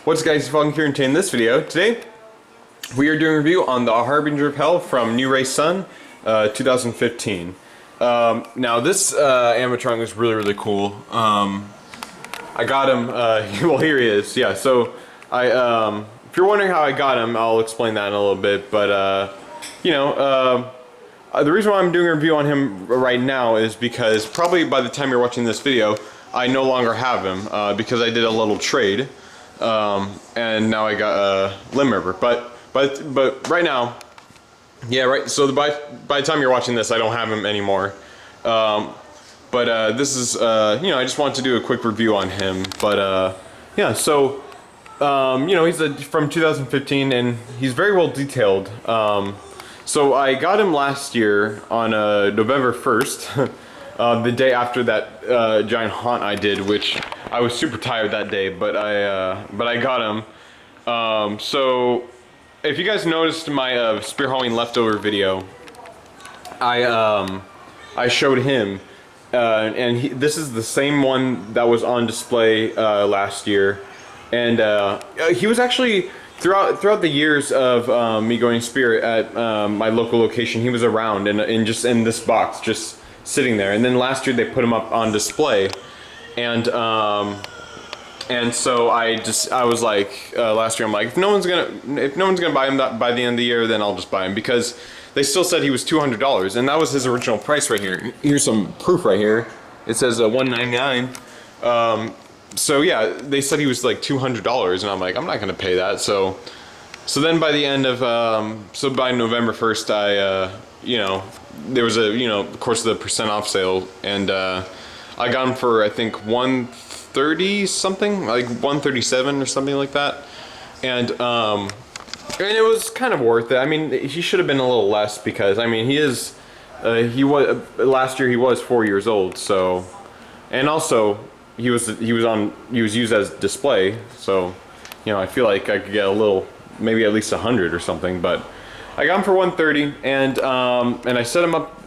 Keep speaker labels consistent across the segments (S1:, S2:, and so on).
S1: What's up guys, Harbinger here, and today in this video, we are doing a review on the Harbinger of Hell from New Ray Sun 2015. Now this animatronic is really cool. I got him, well here he is, yeah, so if you're wondering how I got him, I'll explain that in a little bit, but the reason why I'm doing a review on him right now is because probably by the time you're watching this video, I no longer have him because I did a little trade, and now I got a limb river. But right now, yeah, right. So by the time you're watching this, I don't have him anymore. This is I just wanted to do a quick review on him. But yeah, so he's from 2015, and he's very well detailed. So I got him last year on November 1st, the day after that giant haunt I did, which I was super tired that day, but I got him. So if you guys noticed my Spear Halloween leftover video, I showed him, and this is the same one that was on display last year, and he was actually throughout the years of me going Spirit at my local location, he was around and just in this box, just sitting there. And then last year they put him up on display, and so I was like, last year I'm like, if no one's gonna buy him by the end of the year, then I'll just buy him, because they still said he was $200, and that was his original price right here. Here's some proof right here. It says $199. So yeah, they said he was like $200, and I'm like, I'm not gonna pay that. So then by the end of so by November 1st, there was of course the % off sale, and I got him for I think 130 something, like 137 or something like that, and it was kind of worth it. I mean, he should have been a little less, because I mean he was last year he was 4 years old, so, and also he was used as display, so I feel like I could get a little, maybe at least 100 or something, but I got him for 130, and I set him up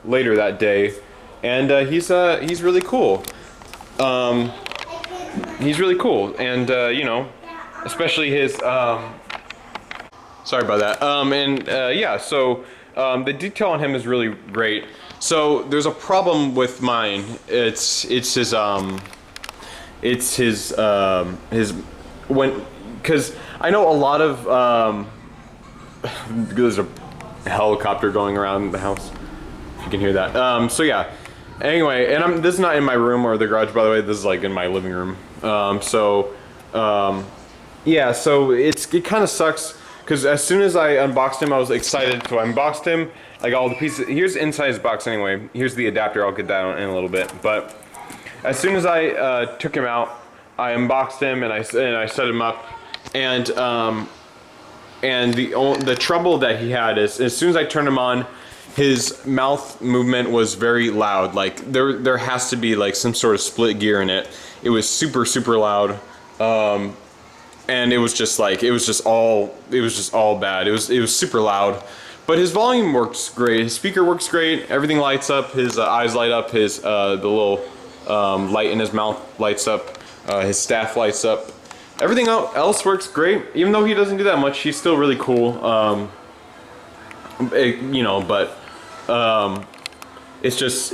S1: later that day, and he's really cool. He's really cool, and especially his sorry about that. Yeah, so the detail on him is really great. So there's a problem with mine. It's his because I know a lot of there's a helicopter going around the house, if you can hear that. So yeah, anyway, and this is not in my room or the garage, by the way. This is like in my living room. Yeah, so it kind of sucks, because as soon as I unboxed him, I was excited. So I unboxed him, like all the pieces. Here's inside his box anyway. Here's the adapter. I'll get that in a little bit. But as soon as I took him out, I unboxed him and I set him up. And the trouble that he had is, as soon as I turned him on, his mouth movement was very loud. Like there has to be like some sort of split gear in it. It was super loud. And it was just all bad. It was super loud, but his volume works great. His speaker works great. Everything lights up. His eyes light up. His the little light in his mouth lights up. His staff lights up. Everything else works great. Even though he doesn't do that much, he's still really cool. It's just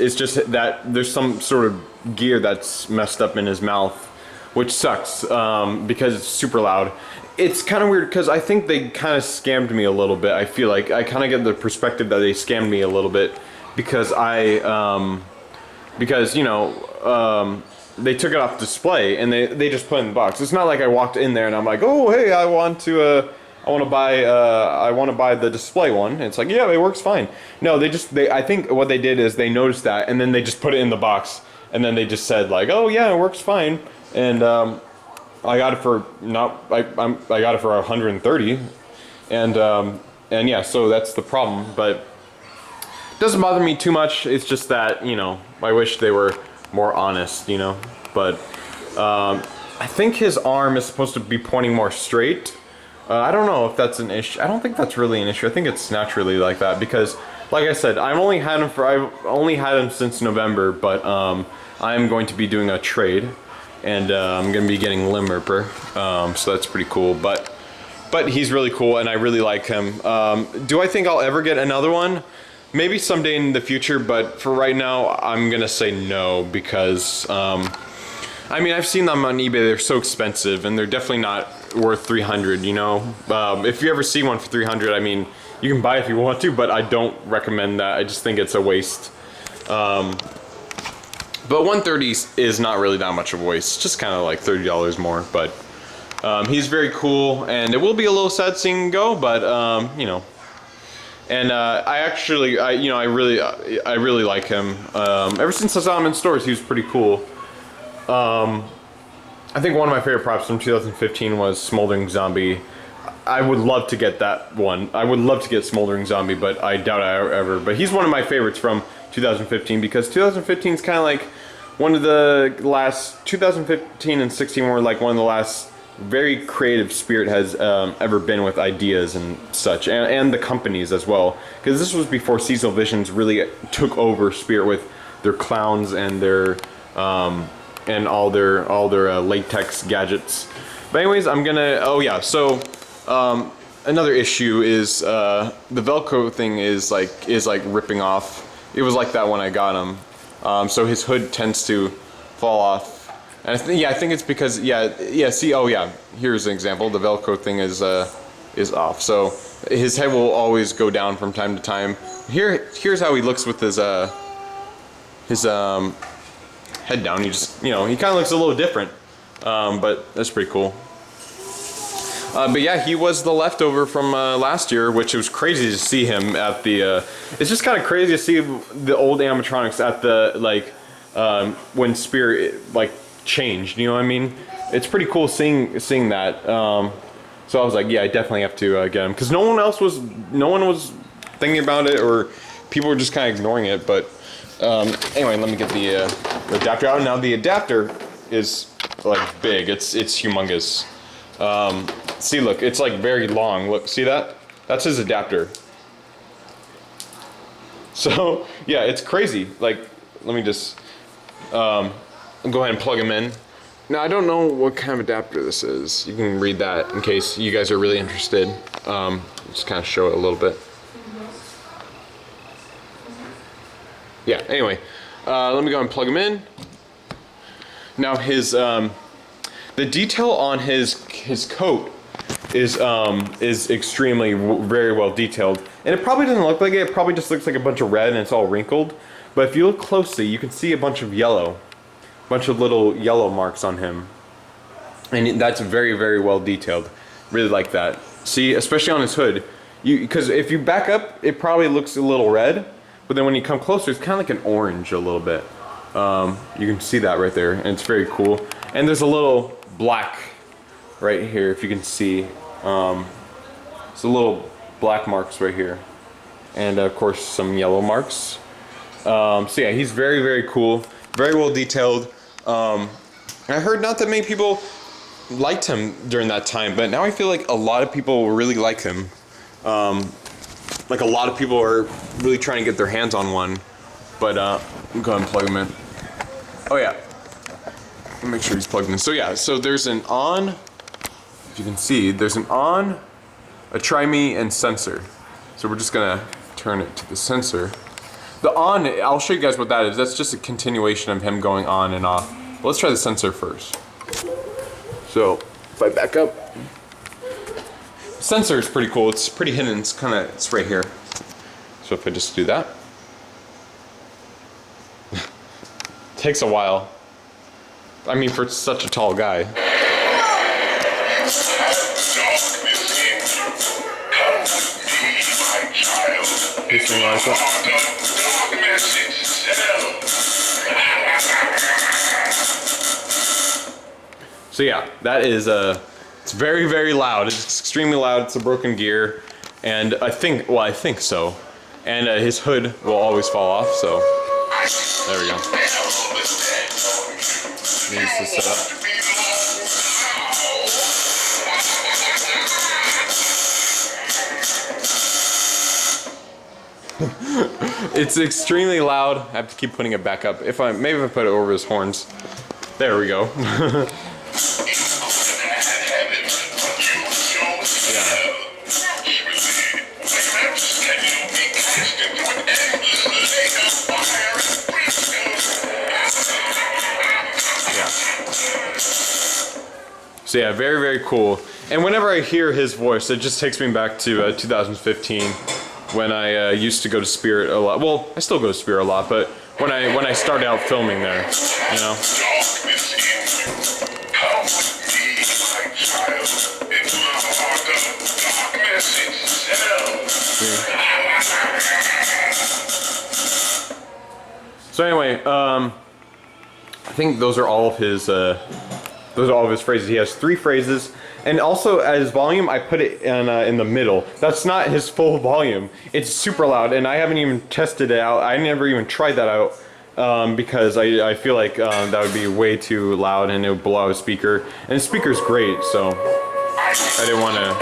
S1: that there's some sort of gear that's messed up in his mouth, which sucks, because it's super loud. It's kind of weird, because I think they kind of scammed me a little bit. I feel like I kind of get the perspective that they scammed me a little bit, because they took it off display and they just put it in the box. It's not like I walked in there and I'm like, oh hey, I want to buy the display one. It's like, yeah, it works fine. No, I think what they did is they noticed that, and then they just put it in the box, and then they just said like, oh yeah, it works fine. And I got it for I got it for 130, and yeah, so that's the problem. But it doesn't bother me too much. It's just that I wish they were more honest, But I think his arm is supposed to be pointing more straight. I don't know if that's an issue. I don't think that's really an issue. I think it's naturally like that, because, like I said, I've only had him since November, but I am going to be doing a trade. and I'm gonna be getting Limb Ripper, so that's pretty cool. But he's really cool, and I really like him. Do I think I'll ever get another one? Maybe someday in the future, but for right now, I'm gonna say no because I mean, I've seen them on eBay. They're so expensive, and they're definitely not worth 300. You know, if you ever see one for 300, I mean, you can buy it if you want to, but I don't recommend that. I just think it's a waste. But 130 is not really that much of a waste. It's just kind of like $30 more. But he's very cool, and it will be a little sad seeing him go, but you know. And I really like him. Ever since I saw him in stores, he was pretty cool. I think one of my favorite props from 2015 was Smoldering Zombie. I would love to get that one. I would love to get Smoldering Zombie, but I doubt I ever. But he's one of my favorites from 2015 because 2015 is kind of like one of the last. 2015 and 16 were like one of the last very creative Spirit has ever been with ideas and such, and the companies as well. Because this was before Seasonal Visions really took over Spirit with their clowns and their and all their latex gadgets. But anyways, I'm gonna. Oh yeah, so. Another issue is the Velcro thing is like ripping off. It was like that when I got him. So his hood tends to fall off, and I think it's because see, oh yeah, here's an example. The Velcro thing is off, so his head will always go down from time to time. Here's how he looks with his head down. He just, you know, he kind of looks a little different, but that's pretty cool. But yeah, he was the leftover from last year, which was crazy to see him at the. It's just kind of crazy to see the old animatronics at the when Spirit like changed. You know what I mean? It's pretty cool seeing that. So I was like, yeah, I definitely have to get him because no one was thinking about it, or people were just kind of ignoring it. But anyway, let me get the adapter out. Now the adapter is like big. It's humongous. See, look, it's like very long. Look, see that? That's his adapter. So yeah, it's crazy. Like, let me just go ahead and plug him in. Now I don't know what kind of adapter this is. You can read that in case you guys are really interested. Just kind of show it a little bit. Yeah. Anyway, let me go and plug him in. Now his the detail on his coat is extremely very well detailed, and it probably doesn't look like it. It probably just looks like a bunch of red and it's all wrinkled. But if you look closely, you can see a bunch of yellow, bunch of little yellow marks on him, and that's very, very well detailed. Really like that. See, especially on his hood, because if you back up, it probably looks a little red, but then when you come closer, it's kind of like an orange a little bit. You can see that right there, and it's very cool. And there's a little black right here, if you can see. It's a little black marks right here, and of course some yellow marks. So yeah, he's very, very cool, very well detailed. I heard not that many people liked him during that time, but now I feel like a lot of people really like him. Like a lot of people are really trying to get their hands on one. But go ahead and plug him in. Oh yeah, make sure he's plugged in. So yeah, so there's an on. If you can see, there's an on, a try me, and sensor. So we're just gonna turn it to the sensor. The on, I'll show you guys what that is. That's just a continuation of him going on and off. Well, let's try the sensor first. So if I back up, sensor is pretty cool. It's pretty hidden. It's right here. So if I just do that, takes a while. I mean, for such a tall guy. So yeah, that is it's very, very loud. It's extremely loud. It's a broken gear, and I think so. And his hood will always fall off. So there we go. Needs to set up. It's extremely loud. I have to keep putting it back up. Maybe if I put it over his horns. There we go. So yeah, very, very cool. And whenever I hear his voice, it just takes me back to 2015 when I used to go to Spirit a lot. Well, I still go to Spirit a lot, but when I started out filming there, you know. So anyway, I think those are all of his. Those are all of his phrases. He has 3 phrases, and also at his volume, I put it in the middle. That's not his full volume. It's super loud, and I haven't even tested it out. I never even tried that out because I feel like that would be way too loud and it would blow out a speaker. And the speaker's great, so I didn't want to,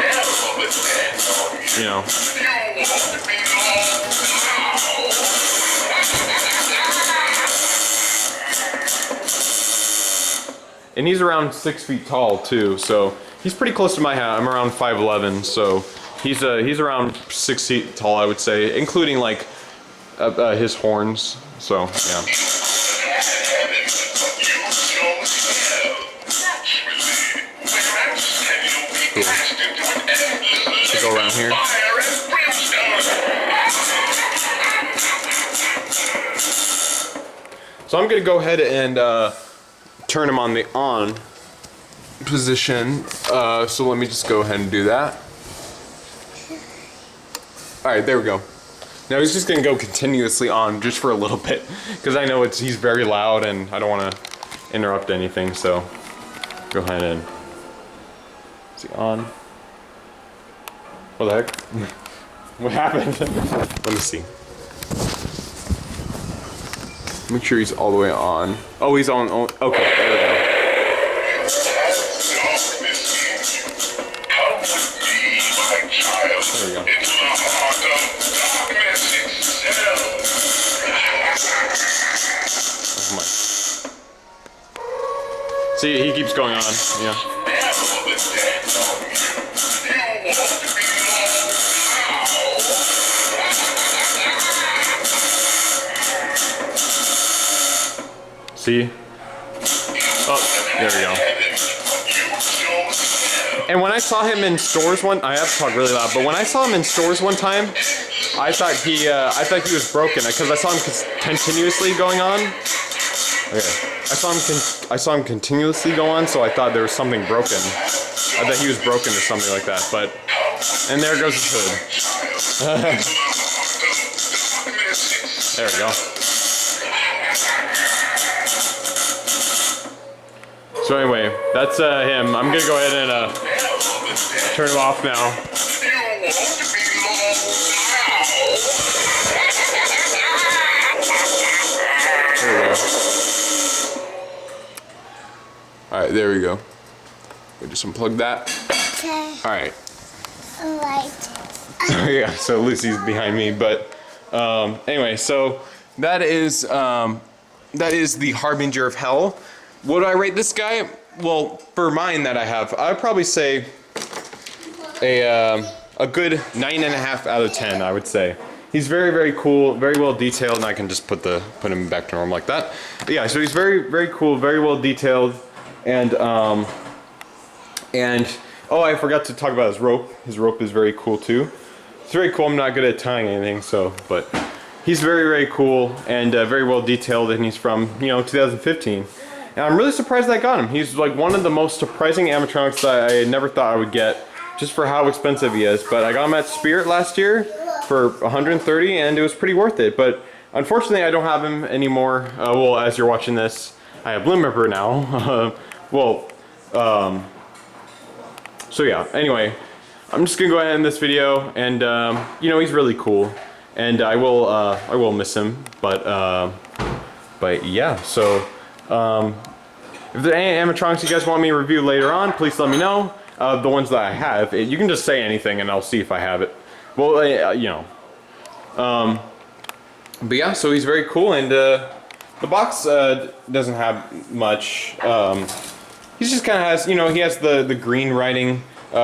S1: you know. And he's around 6 feet tall too, so he's pretty close to my height. I'm around 5'11", so he's around 6 feet tall, I would say, including like his horns. So yeah. Cool. Let's go around here. So I'm gonna go ahead and turn him on the on position. So let me just go ahead and do that. Alright, there we go. Now he's just gonna go continuously on just for a little bit because I know he's very loud and I don't want to interrupt anything, so go ahead and is he on? What the heck? What happened? Let me see. Make sure he's all the way on. Oh, he's on. Oh, okay, there we go. There we go. Oh my. See, he keeps going on. Yeah. See? Oh, there we go. And when I saw him in stores I have to talk really loud, but when I saw him in stores one time, I thought he was broken because I saw him continuously going on. Okay. I saw him continuously go on, so I thought there was something broken. I thought he was broken or something like that, but and there goes his hood. There we go. So anyway, that's him. I'm gonna go ahead and turn him off now. There we go. Alright, there we go. We'll just unplug that. Okay. Alright. Yeah, so Lucy's behind me, but anyway, so that is the Harbinger of Hell. What do I rate this guy? Well, for mine that I have, I'd probably say a good 9.5 out of 10. I would say he's very, very cool, very well detailed, and I can just put him back to normal like that. But yeah, so he's very, very cool, very well detailed, and oh, I forgot to talk about his rope. His rope is very cool too. It's very cool. I'm not good at tying anything, so but he's very, very cool and very well detailed, and he's from 2015. And I'm really surprised I got him. He's like one of the most surprising animatronics that I never thought I would get, just for how expensive he is. But I got him at Spirit last year for $130, and it was pretty worth it. But unfortunately, I don't have him anymore. Well, as you're watching this, I have Limb Ripper now. So yeah. Anyway, I'm just gonna go ahead and end this video, and he's really cool, and I will miss him. But yeah. So. If there are any animatronics you guys want me to review later on, please let me know. The ones that I have, you can just say anything and I'll see if I have it. Well, but yeah, so he's very cool, and The box doesn't have much. He just kind of has, you know, he has the green writing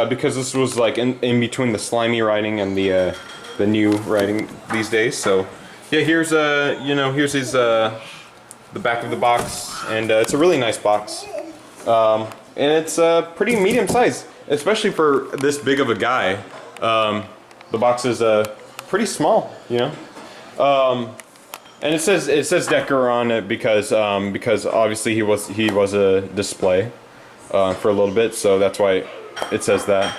S1: because this was like in between the slimy writing and the new writing these days. So yeah, here's you know, here's his the back of the box, and it's a really nice box, and it's pretty medium size, especially for this big of a guy. The box is pretty small, you know. And it says Decker on it because obviously he was a display for a little bit, so that's why it says that.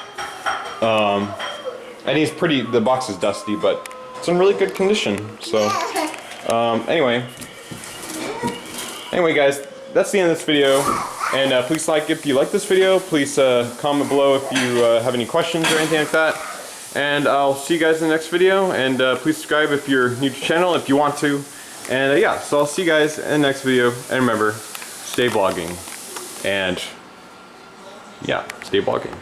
S1: And he's pretty. The box is dusty, but it's in really good condition. So anyway, guys, that's the end of this video. And please like if you like this video. Please comment below if you have any questions or anything like that. And I'll see you guys in the next video, and please subscribe if you're new to the channel if you want to. And yeah, so I'll see you guys in the next video, and remember, stay vlogging. And yeah, stay vlogging.